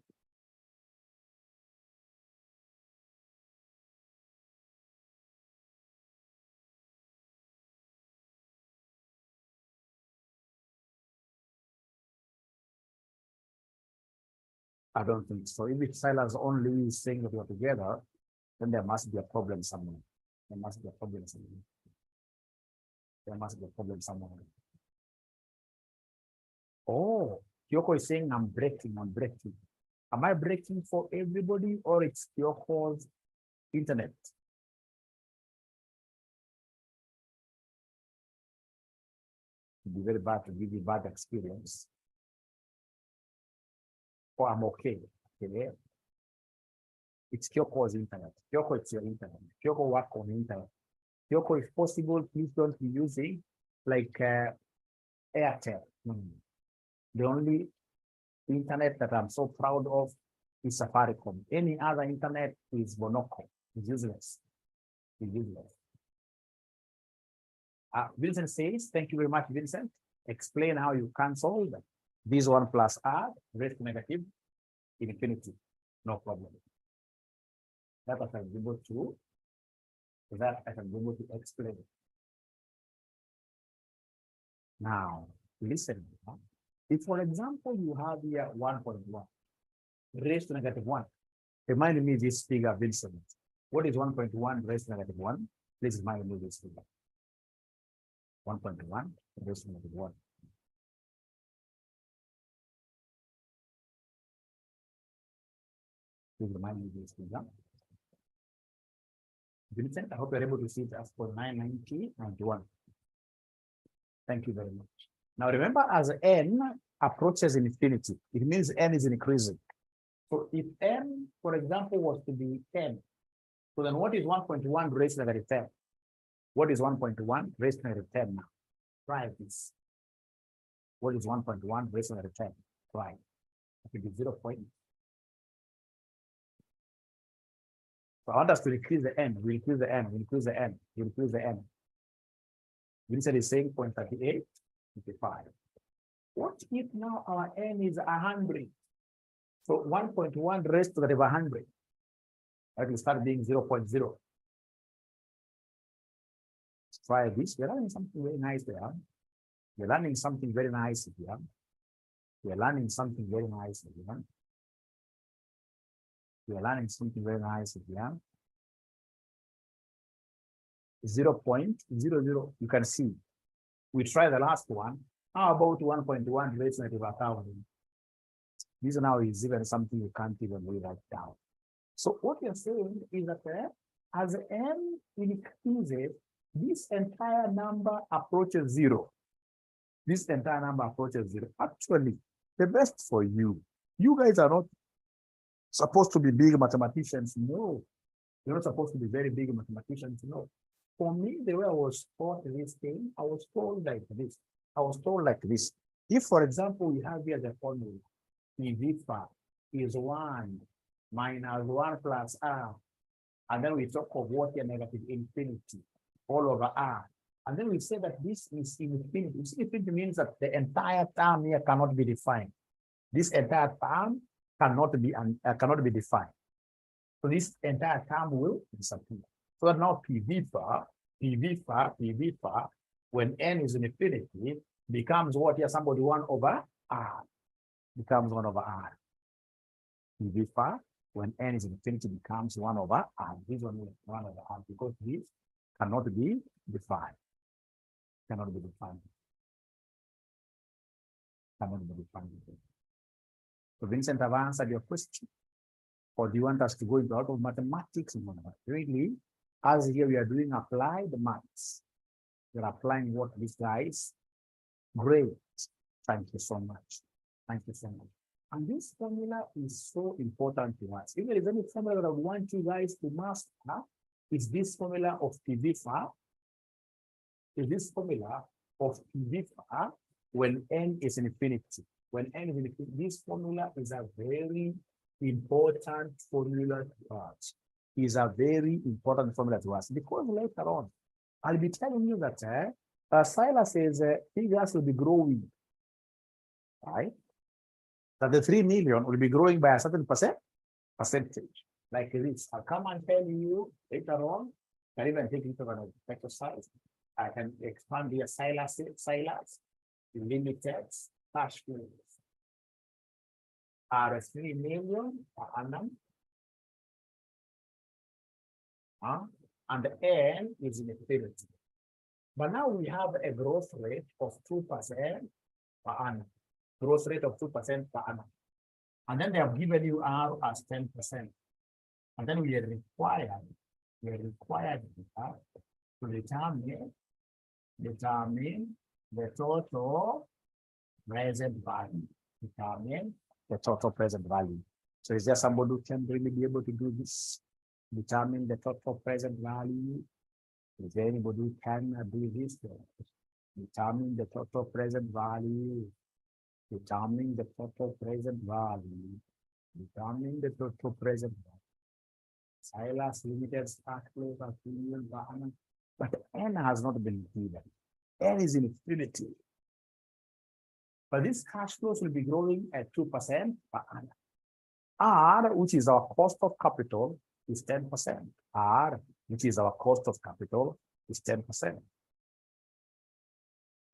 I don't think so. If it's Silas only saying that we're together, then there must be a problem somewhere. There must be a problem somewhere. There must be a problem somewhere. Oh, Kyoko is saying I'm breaking. Am I breaking for everybody or it's Kyoko's internet? It'd be very bad to give you bad experience. Oh, I'm okay. Okay. It's Kyoko's internet. Kyoko, it's your internet. Kyoko work on internet. Kyoko, if possible, please don't be using like Airtel. The only internet that I'm so proud of is Safaricom. Any other internet is Bonoko. It's useless. It's useless. Vincent says, thank you very much, Vincent. Explain how you cancel this 1 plus r raised to negative infinity. No problem. That I can be able to explain. Now, listen. If, for example, you have here 1.1 raised to negative 1, remind me this figure, Vincent. What is 1.1 raised to negative 1? Please remind me this figure. 1.1 raised to negative 1. Please remind me this figure. Vincent, I hope you're able to see it as for 990.91. Thank you very much. Now remember, as n approaches infinity, it means n is increasing. So if n, for example, was to be 10, So then what is 1.1 raised to the negative 10? What is 1.1 raised to the negative 10 now? Try this. What is 1.1 raised to the negative 10? Try. It will be 0. So I want us to increase the n. We increase the n. We increase the n. We increase the n. We said is saying 0.38, 55. What if now our n is 100? So 1.1 raised to the 100. That will start being 0.0. Let's try this. We're learning something very nice there. We're learning something very nice here. We're learning something very nice here. We're learning something very nice here. 0.00. You can see. We try the last one. How about 1.1 raised to the 1,000? This now is even something you can't even write down. So what you're saying is that as n increases, this entire number approaches 0. This entire number approaches 0. Actually, the best for you. You guys are not supposed to be big mathematicians. No. You're not supposed to be very big mathematicians. No. For me, the way I was taught this thing, I was told like this. I was told like this. If, for example, we have here the formula, PV is 1 minus 1 plus r, and then we talk of what here negative infinity all over r, and then we say that this is infinity. Infinity means that the entire term here cannot be defined. This entire term cannot be defined. So this entire term will disappear. So that now PV when n is infinity becomes what here? Somebody 1 over r. Becomes 1 over r. PV when n is infinity becomes 1 over r. This one is 1 over r because this cannot be defined. Cannot be defined. Cannot be defined. So Vincent, I've answered your question. Or do you want us to go into a lot of mathematics? Really, as here we are doing applied maths. We're applying what these guys. Great. Thank you so much. Thank you so much. And this formula is so important to us. If there is any formula that I want you guys to master, is this formula of PV is this formula of PV when n is infinity. When n is infinity, this formula is a very important formula to us. Is a very important formula to us because later on, I'll be telling you that Silas's figures will be growing, right? That the 3 million will be growing by a certain percentage, like this. I'll come and tell you later on. I can even take it to an exercise. I can expand the Silas limited cash flows are 3 million per annum. And the n is infinity. But now we have a growth rate of 2% per annum. Growth rate of 2% per annum. And then they have given you R as 10%. And then we are required to determine the total present value. Determine the total present value. So is there somebody who can really be able to do this? Determine the total present value. Is there anybody who can do this? Determine the total present value. Determine the total present value. Determine the total present value. Silas limited start close at 2 million per annum. But n has not been given. N is infinity. But these cash flows will be growing at 2% per annum. R, which is our cost of capital, is 10%. R, which is our cost of capital, is 10%.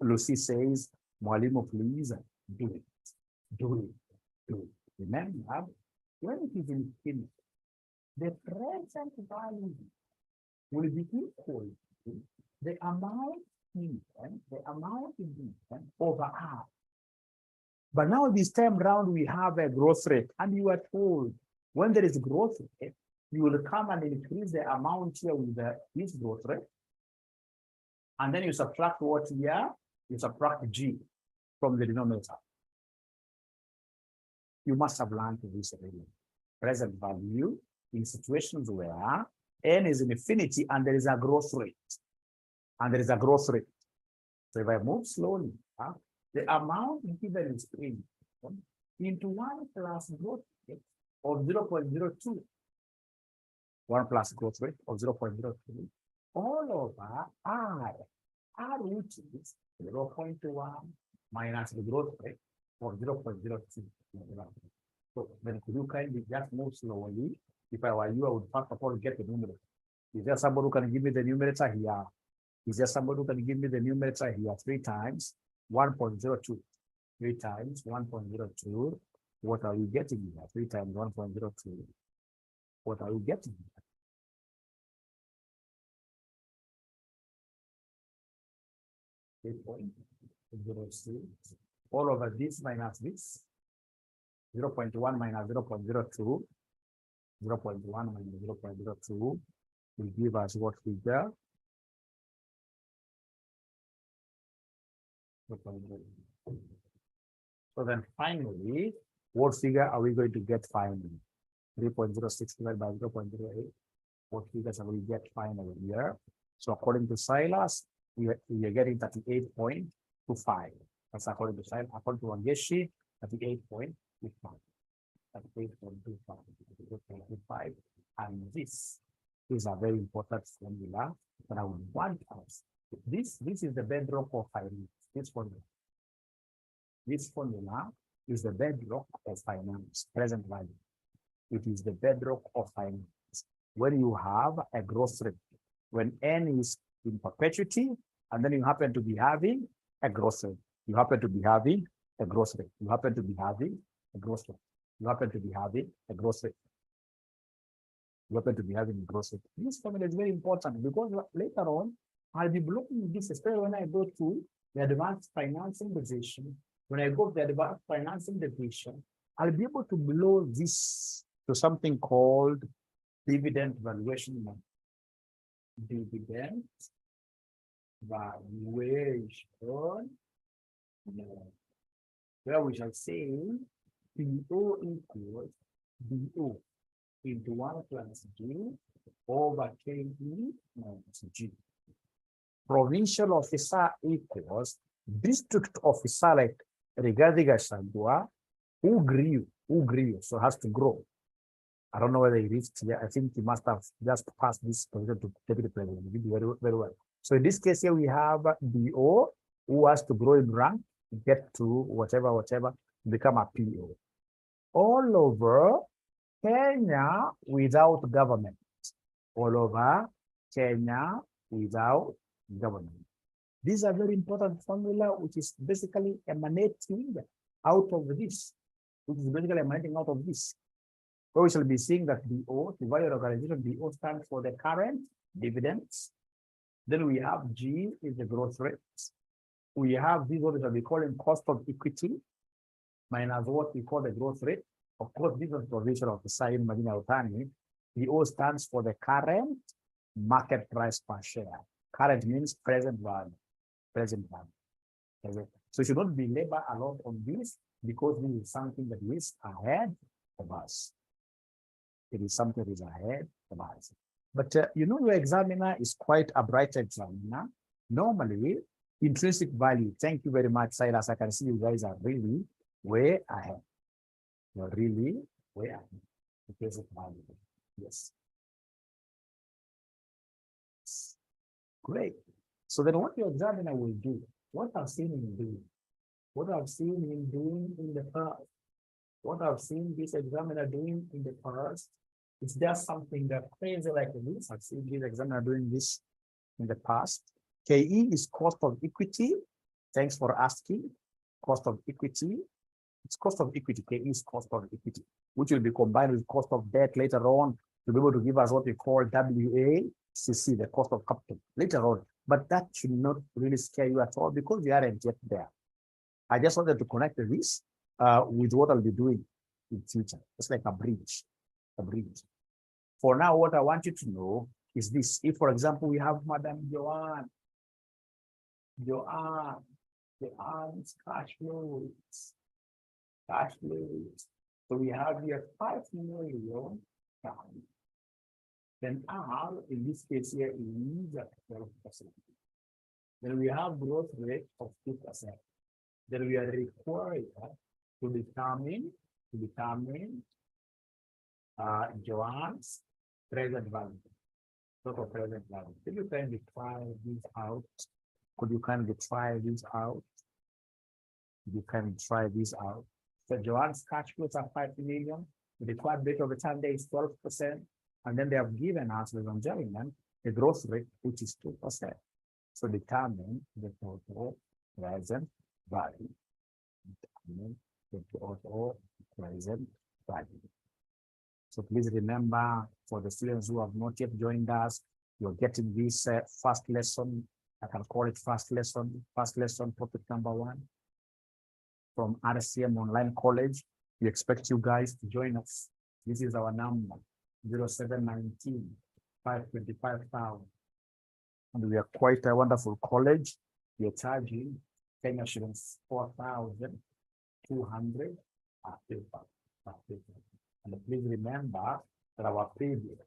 Lucy says, Mwalimu, please do it. Do it. Do it. Remember, when it is infinite, the present value will be equal to the amount given over R. But now this time round, we have a growth rate, and you are told when there is growth rate, you will come and increase the amount here with this growth rate. And then you subtract what here? You subtract G from the denominator. You must have learned this already. Present value in situations where N is infinity, and there is a growth rate. And there is a growth rate. So if I move slowly, the amount given is 3 into 1 plus growth rate of 0.02. 1 plus growth rate of 0.02 all over R. R, which is 0.1 minus the growth rate of 0.02. So then could you kindly just move slowly? If I were you, I would first of all get the numerator. Is there somebody who can give me the numerator here? Is there somebody who can give me the numerator here? 3 times 1.02. 3 times 1.02. What are we getting here? 3 times 1.02. What are we getting here? 8.06. All over this minus this. 0.1 minus 0.02. 0.1 minus 0.02 will give us what figure? 0.02. So then finally, what figure are we going to get finally? 3.06 divided by 0.08. What figures are we get finally here? So according to Silas, we are getting 38.25. That's according to Silas. According to Wangeshi, 38.25. 38.25. And this is a very important formula that I would want us. This is the bedrock of finance. This formula is the bedrock of finance, present value. It is the bedrock of finance. When you have a growth rate, when N is in perpetuity, and then you happen to be having a growth rate. You happen to be having a growth rate. You happen to be having a growth rate. You happen to be having a growth rate. You happen to be having a growth rate. This formula is very important because later on, I'll be blocking this, especially when I go to the advanced financing division. When I go to the advanced financing division, I'll be able to blow this to something called dividend valuation method. Dividend valuation method, where we shall say BO equals BO into 1 plus G over KE minus G. Provincial officer equals district officer, like Rigathi Gachagua, who grew, so has to grow. I don't know whether he reached here. I think he must have just passed this position to deputy president. He did very, very well. So in this case here, we have BO who has to grow in rank, get to whatever, become a PO. All over Kenya without government. All over Kenya without government. These are very important formula, which is basically emanating out of this. Which is basically emanating out of this. So we shall be seeing that BO, the value organization, BO stands for the current dividends. Then we have G is the growth rate. We have this what we call in cost of equity minus what we call the growth rate. Of course, this is provision of the sign Madina Utani. BO stands for the current market price per share. Current means present value. Present value. Okay. So you should not be labor a lot on this because this is something that is ahead of us. It is something that is ahead of us. But you know, your examiner is quite a bright examiner. Normally, intrinsic value. Thank you very much, Silas. I can see you guys are really way ahead. You're really way ahead. Intrinsic value. Yes. Great. So then what your examiner will do, what I've seen him do, what I've seen him doing in the past, what I've seen this examiner doing in the past, it's just something that crazy like this. I've seen this examiner doing this in the past. KE is cost of equity. Thanks for asking. Cost of equity. It's cost of equity. KE is cost of equity, which will be combined with cost of debt later on to be able to give us what we call WACC, the cost of capital, later on. But that should not really scare you at all because we aren't yet there. I just wanted to connect this with what I'll be doing in future. It's like a bridge. A bridge. For now, what I want you to know is this. If, for example, we have Madam Joanne's cash flows. Cash flows. So we have here 5 million. then R in this case here is 12%. Then we have growth rate of 2%. Then we are required to determine Joanne's present value. Total present value. Could you kindly try this out? Could you kindly try this out? You can try this out. So Joanne's cash flows are 5 million. The required rate of return there is 12%. And then they have given us, ladies and gentlemen, the growth rate, which is 2%. So determine the total present value. Determine the total present value. So please remember, for the students who have not yet joined us, you're getting this first lesson. I can call it first lesson topic number 1 from RCM Online College. We expect you guys to join us. This is our number, 0719 525,000. And we are quite a wonderful college. We are charging Kenya shillings 4,200 per paper. And please remember that our pay bill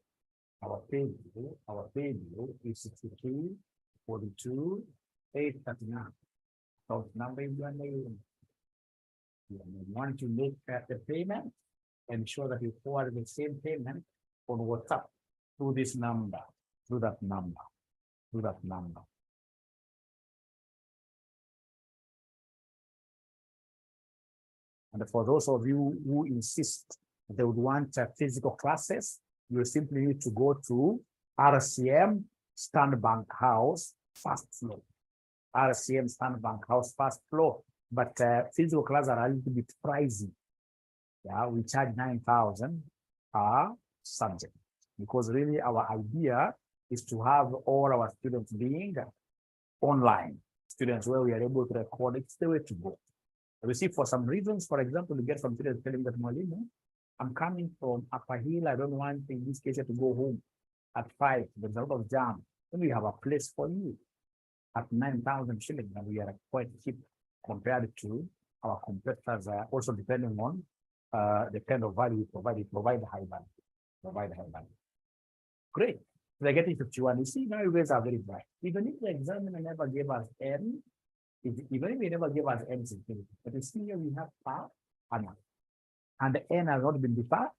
is 62,42,839. So number is your name. You want to make the payment, ensure that you forward the same payment on WhatsApp through this number, through that number. And for those of you who insist they would want physical classes, you simply need to go to RCM Standbank House, first floor. RCM Standbank House, first floor. But physical classes are a little bit pricey. Yeah, we charge 9,000 per subject, because really our idea is to have all our students being online students, where we are able to record. It's the way to go. We see, for some reasons, for example, we get some students telling that, Mwalimu, I'm coming from Upper Hill. I don't want, in this case, to go home at 5. There's a lot of jam. Then we have a place for you at 9,000 shillings, and we are quite cheap compared to our competitors, also depending on the kind of value we provide. We provide high value. Great. They're getting 51. You see, now you guys are very bright. Even if the examiner never gave us N, even if he never gave us N, but you see here we have R and the N has not been defined.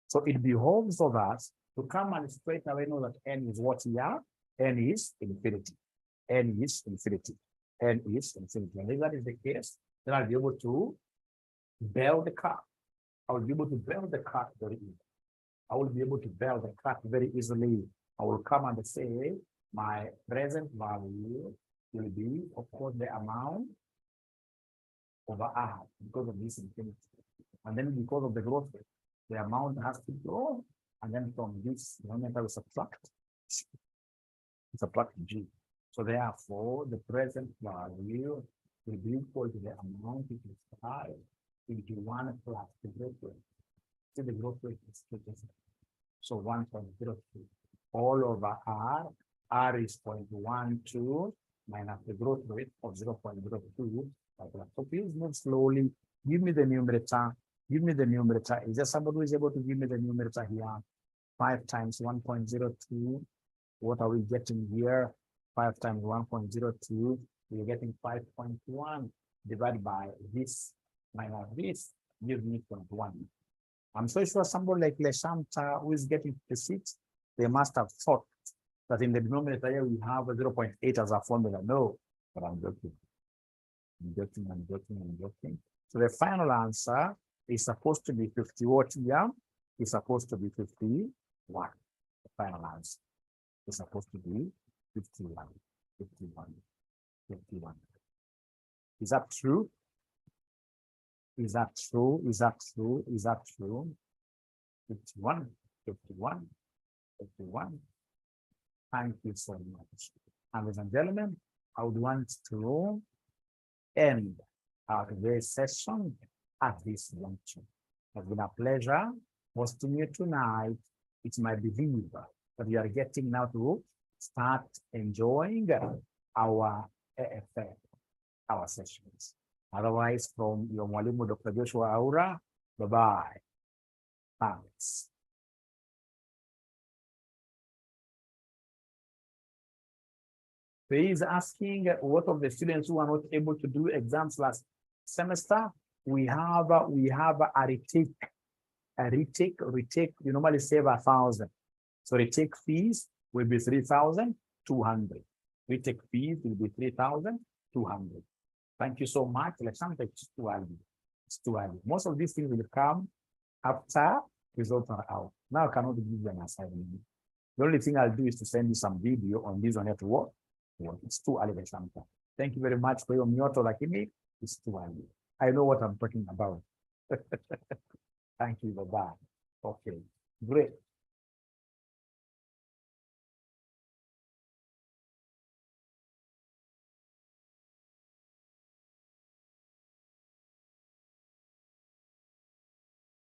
So it behoves of us to come and straight away know that N is what we are. N is infinity. N is infinity. N is infinity. And if that is the case, then I'll be able to build the car. I will be able to build the car very easily. I will be able to build the car very easily. I will come and say my present value will be, of course, the amount over R, because of this infinity. And then because of the growth rate, the amount has to grow. And then from this denominator we subtract G. So therefore, the present value will be equal to the amount it is 5 into 1 plus the growth rate. See, the growth rate is 2%. So 1.03. All over R. R is 0.12 minus the growth rate of 0.02. So please move slowly. Give me the numerator. Give me the numerator. Is there somebody who is able to give me the numerator here? 5 times 1.02. What are we getting here? 5 times 1.02. We're getting 5.1 divided by this minus this. Give me 0.1. I'm so sure somebody like Leshanta, who is getting 56, they must have thought that in the denominator here we have a 0.8 as a formula. No, but I'm joking. I'm joking. So the final answer is supposed to be 50. What here is supposed to be 51. The final answer is supposed to be 51. Is that true? Is that true? 51. Thank you so much. And ladies and gentlemen, I would want to end our today's session at this juncture. It's been a pleasure hosting you tonight. It's my belief that we are getting now to start enjoying our AFM, our sessions. Otherwise, from your Mwalimu Dr. Joshua Aura, bye-bye. Thanks. He is asking what of the students who are not able to do exams last semester. We have a retake. You normally save 1,000. So retake fees will be 3,200. Retake fees will be 3,200. Thank you so much. Alexander, it's too early. It's too early. Most of these things will come after results are out. Now I cannot give you an assignment. The only thing I'll do is to send you some video on this on how to work. It's too early, Alexander. Thank you very much for your mioto, lakini it's too early. I know what I'm talking about. Thank you. Bye-bye. Okay, great.